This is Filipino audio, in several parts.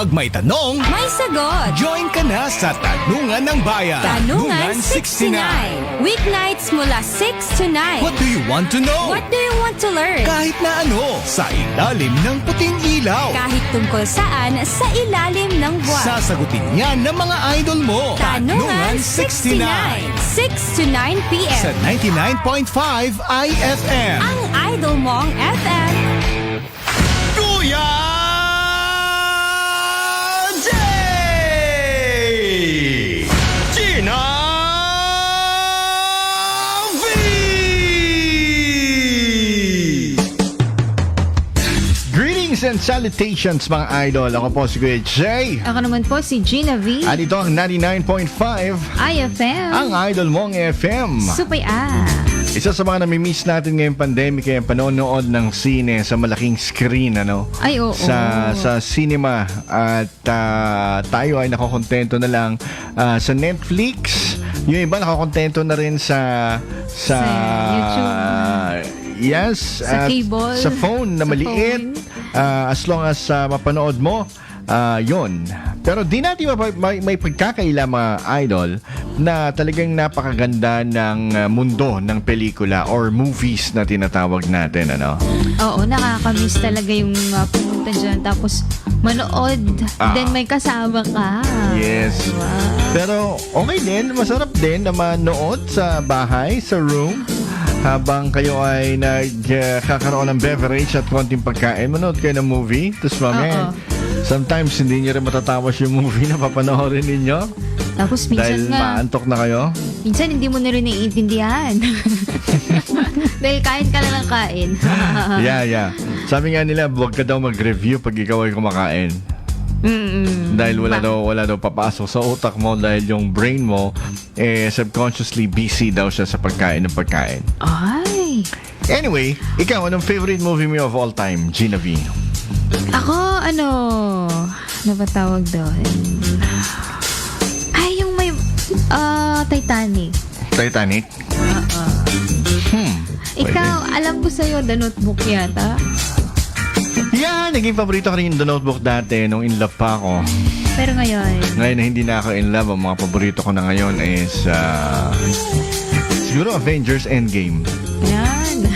Kapag may tanong, May sagot! join ka na sa Tanungan ng Bayan. Tanungan 69. Weeknights mula 6 to 9. What do you want to know? What do you want to learn? Kahit na ano, sa ilalim ng puting ilaw. Kahit tungkol saan, sa ilalim ng buwan. Sasagutin yan ng mga idol mo. Tanungan 69. 6 to 9 p.m. Sa 99.5 IFM. Ang idol mong FM. Kuya Jay! Gina V! Greetings and salutations mga idol. Ako po si Kuya Jay. Ako naman po si Gina V. At ito ang 99.5 IFM. ang idol mong FM. Supay Isa sa mga namimiss natin ngayong pandemic ay ang panonood ng sine sa malaking screen, ano? Ay, oo. Sa cinema. At tayo ay nakokontento na lang sa Netflix. Yung iba nakokontento na rin sa YouTube. Yes. Sa cable. Sa phone na Sa maliit. As long as mapanood mo, yun. Pero di natin may pagkakaila mga idol na talagang napakaganda ng mundo ng pelikula or movies na tinatawag natin, ano? Oo, nakakamiss talaga yung pumunta dyan. Tapos manood. Then may kasama ka. Yes. Wow. Pero okay din, masarap din na manood sa bahay, sa room. Habang kayo ay nagkakaroon ng beverage at konting pagkain, manood kayo ng movie. Tapos mamaya, sometimes hindi nyo rin matatapos yung movie na papanoorin ninyo. Tapos minsan Dahil maantok na kayo. minsan hindi mo na rin naiintindihan. Dahil kain ka lang ng kain. Yeah. Sabi nga nila, huwag ka daw mag-review pag ikaw ay kumakain. Dahil wala daw papasok sa utak mo dahil yung brain mo subconsciously busy daw siya sa pagkain ng pagkain. Ay. Anyway, ikaw, anong favorite movie mo of all time, Gina V? Ako, ano ba tawag doon? Ay, yung may Titanic. Titanic? Ikaw, alam ko sa'yo, The Notebook yata. Yeah, naging paborito ko rin yung The Notebook dati nung in love pa ako. Pero ngayon, Ngayon na hindi na ako in love, ang mga paborito ko na ngayon is siguro Avengers Endgame. yan.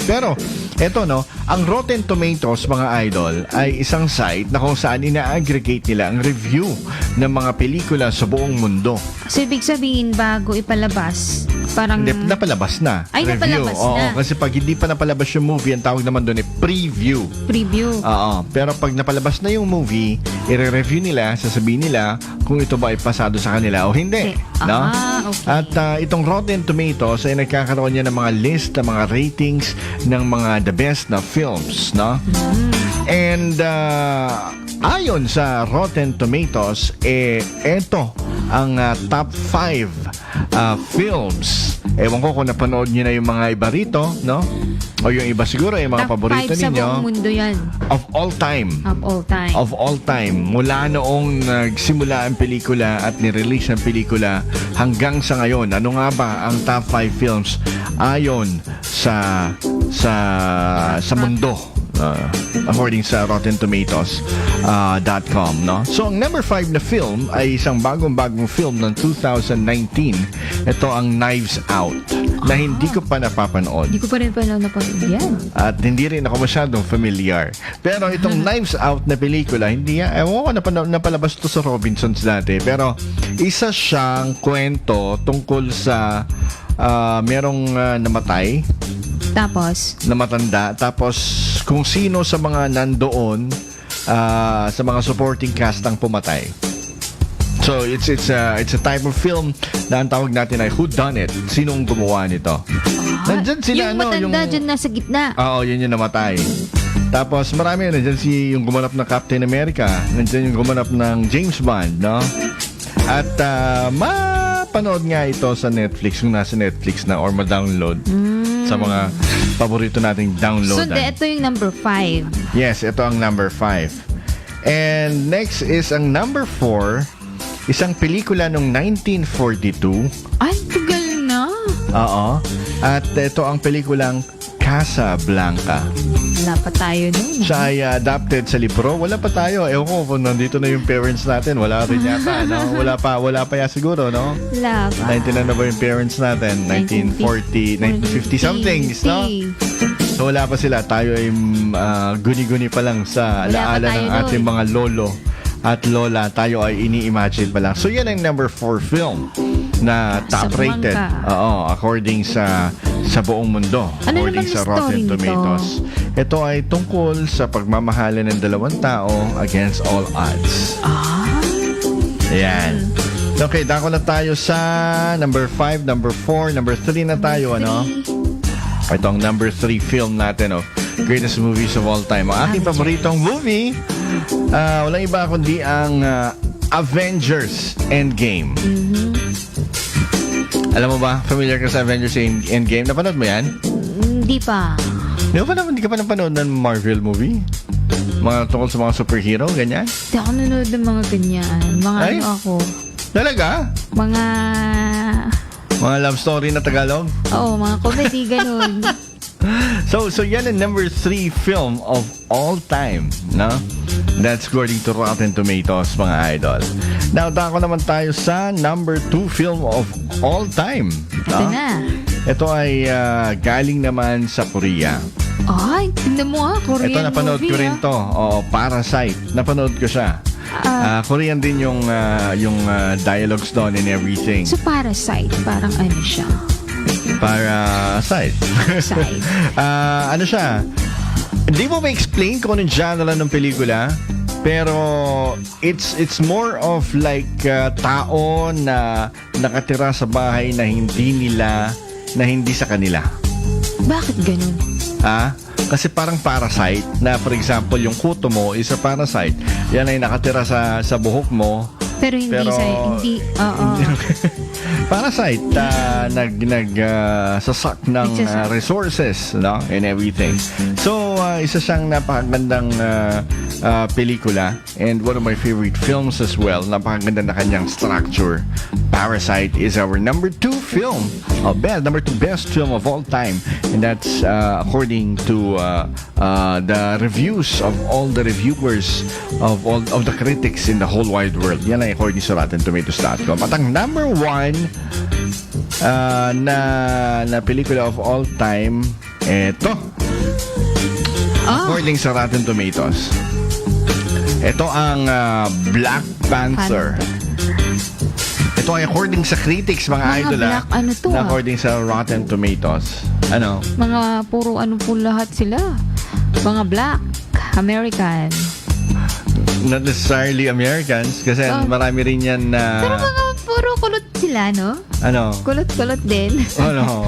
Pero eto no, ang Rotten Tomatoes mga idol ay isang site na kung saan ina-aggregate nila ang review ng mga pelikula sa buong mundo. So, ibig sabihin, bago ipalabas, parang... Hindi, napalabas na. Ay, Review. napalabas Oo, na. kasi pag hindi pa napalabas yung movie, ang tawag naman doon ay preview. Preview. Pero pag napalabas na yung movie, i-review nila, sasabihin nila kung ito ba ay pasado sa kanila o hindi. Okay. No? Okay. At itong Rotten Tomatoes ay nagkakaroon niya ng mga list, ng mga ratings ng mga the best na films, no? And ayon sa Rotten Tomatoes, eto ang top 5 films. Ewan ko kung napanood niyo na yung mga iba rito, no? O yung iba siguro, yung mga Top paborito 5 sa ninyo. buong mundo yan. Of all time. Of all time. Of all time. Mula noong nagsimula ang pelikula at nirelease ang pelikula hanggang sa ngayon. Ano nga ba ang top 5 films ayon sa mundo? According sa Rotten Tomatoes .com, no? So ang number 5 na film ay isang bagong film ng 2019. Ito ang Knives Out na hindi ko pa napapanood. Hindi ko pa rin napanood yan. At hindi rin ako masyadong familiar. Pero itong Knives Out na pelikula, hindi ewan ko napalabas to sa Robinsons dati. Pero isa siyang kwento tungkol sa merong namatay Tapos? na matanda. Tapos kung sino sa mga nandoon sa mga supporting cast ang pumatay. So it's a type of film na ang tawag natin ay Who Done It? Sinong gumawa nito? Nandyan sila, yung matanda dyan nasa gitna. Oo, yun yung namatay. Tapos marami, nandyan yung gumanap ng Captain America. Nandyan yung gumanap ng James Bond, no? At mapanood nga ito sa Netflix, kung nasa Netflix na or ma-download sa mga paborito nating download. So, ito yung number 5. Yes, ito ang number 5. And next is ang number 4, isang pelikula noong 1942. Ay, tagal na. Oo. At ito ang pelikulang Casablanca. wala pa tayo noon. Siya ay adapted sa libro. Wala pa tayo. Ewan ko kung nandito na yung parents natin. Wala rin yata, no? Wala pa ya siguro, no? Wala pa. 19 na ba yung parents natin? 1940, 1950 somethings, no? So wala pa sila. Tayo ay guni-guni pa lang sa Wala pa alaala tayo ng ating doon. mga lolo at lola. Tayo ay ini-imagine pa lang. So yan ang number 4 film na top Sa rated. bangka. Oo, according sa buong mundo. Ano According naman sa yung Rotten story nito? Tomatoes. Ito ay tungkol sa pagmamahalan ng dalawang tao against all odds. Ayan. Okay, dako na tayo sa number 5, number 4, number 3 na tayo, ano? Ito ang number 3 film natin of greatest movies of all time. Ang aking paboritong movie, walang iba kundi ang Avengers Endgame. Alam mo ba, familiar ka sa Avengers Endgame? Napanood mo yan? Hindi pa. Hindi ka pa napanood ng Marvel movie? Mga tungkol sa mga superhero, ganyan? Hindi ako nanonood ng mga ganyan. Mga Ay? ano ako. Talaga? Mga... Mga love story na Tagalog? Oo, mga comedy, ganun. So yan ang number 3 film of all time, no? That's according to Rotten Tomatoes, mga idol. Now, dako naman tayo sa number 2 film of all time. Ito na. Ito ay galing naman sa Korea. Ay, tingnan mo Korean Ito, napanood movie, ko rin to. Oo, Parasite. Napanood ko siya. Korean din yung dialogues doon and everything. So, Parasite, parang ano siya? Parasite. Side. Ano siya? Hindi mo ma-explain kung anong genre ng pelikula, pero it's more of like tao na nakatira sa bahay na hindi sa kanila. Bakit ganun? Kasi parang parasite na, for example, yung kuto mo is a parasite. Yan ay nakatira sa buhok mo. Pero hindi, oo. Parasite sasak ng resources, no, and everything. So isa siyang napakagandang pelikula and one of my favorite films as well. Napakaganda na kanyang structure. Parasite is our number 2 film, number 2 best film of all time, and that's according to the reviews of all the reviewers of the critics in the whole wide world. Yan ay according sa RottenTomatoes.com. At ang number 1 na pelikula of all time, eto. According sa Rotten Tomatoes, ito ang Black Panther. Ito ay according sa critics, mga idol. Black, ano to, na according sa Rotten Tomatoes. Ano? Mga puro ano po lahat sila. Mga black, American. Not necessarily Americans, kasi marami rin yan na... Pero mga puro kulot sila, no? Ano? Kulot-kulot din. Ano?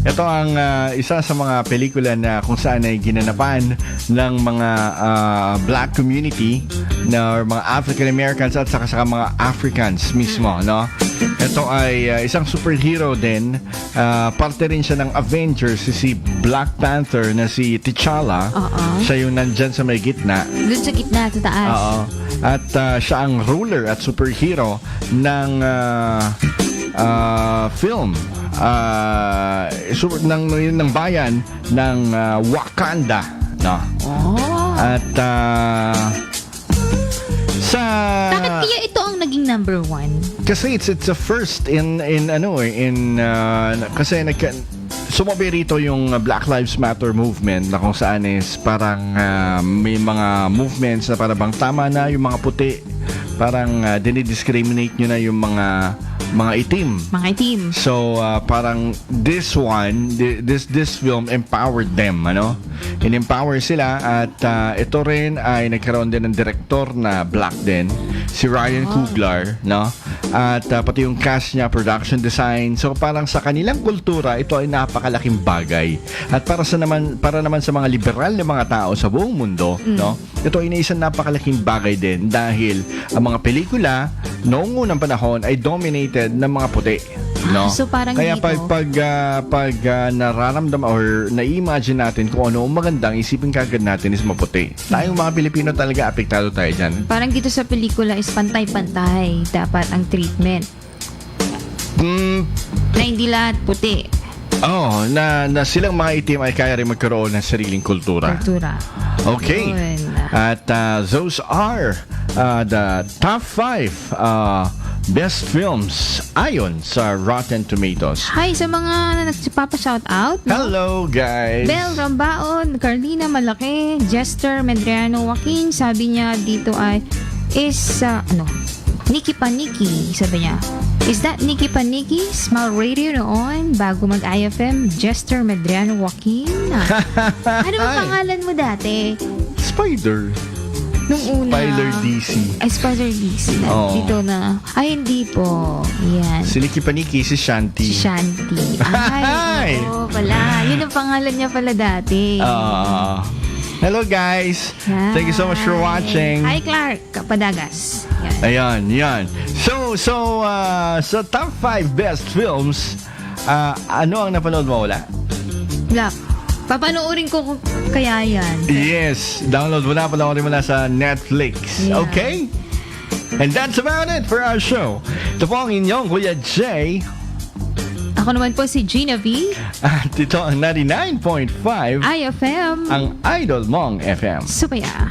Ito ang isa sa mga pelikula na kung saan ay ginanapan ng mga black community na mga African Americans at saka mga Africans mismo, no? Ito ay isang superhero din. Parte rin siya ng Avengers, si Black Panther na si T'Challa. Siya yung nandyan sa may gitna. Doon sa gitna, sa taas. Oo. At siya ang ruler at superhero ng film ng bayan ng Wakanda, no? At bakit kaya ito ang naging number 1? kasi it's a first kasi sumabi rito yung Black Lives Matter movement na kung saan is parang may mga movements na parang tama na yung mga puti, parang dinidiscriminate nyo na yung mga itim. Mga itim. So parang this film empowered them, ano? In-empower sila at ito rin ay nagkaroon din ng director na black din, si Ryan Coogler, no? At pati yung cast niya, production design. So parang sa kanilang kultura, ito ay napakalaking bagay. At para naman sa mga liberal na mga tao sa buong mundo, no? Ito ay isang napakalaking bagay din dahil ang mga pelikula noong unang panahon ay dominated ng mga puti, no? So parang kaya dito, pag nararamdaman or na-imagine natin kung ano ang magandang, isipin kagad natin is maputi. Tayong mga Pilipino talaga apektado tayo dyan. parang dito sa pelikula is pantay-pantay dapat ang treatment. Na hindi lahat puti. Oh, na silang mga itim ay kaya rin magkaroon ng sariling kultura. Kultura. Okay. Yun. At those are the top 5 best films ayon sa Rotten Tomatoes. Hi sa mga nagpapa-shoutout. No? Hello, guys. Bel Rambaon, Carlina Malaki, Jester Medrano Joaquin, sabi niya dito Nikki Paniki, sabi niya. Is that Nikki Paniki? Smile Radio noon, bago mag-IFM, Jester Medrano Joaquin. Ano ba pangalan mo dati? Spider. Nung una. Spider DC. Ay, Spider DC. Oo. Dito na. Ay, hindi po. Yan. Si Nikki Paniki, si Shanti. Si Shanti. Ay, oo pala. Yun ang pangalan niya pala dati. Hello, guys. Thank you so much for watching. Hi, Clark. Kapadagas. Yan. Ayan. So sa top 5 best films, ano ang napanood mo? Wala? Black. Papanoorin ko kung kaya yan. Yes. Download mo na. Panoorin mo na sa Netflix. Yeah. Okay? And that's about it for our show. Ito po ang inyong Kuya Jay. Ako naman po si Gina V. At ito ang 99.5 IFM. ang Idol Mong FM. Supaya.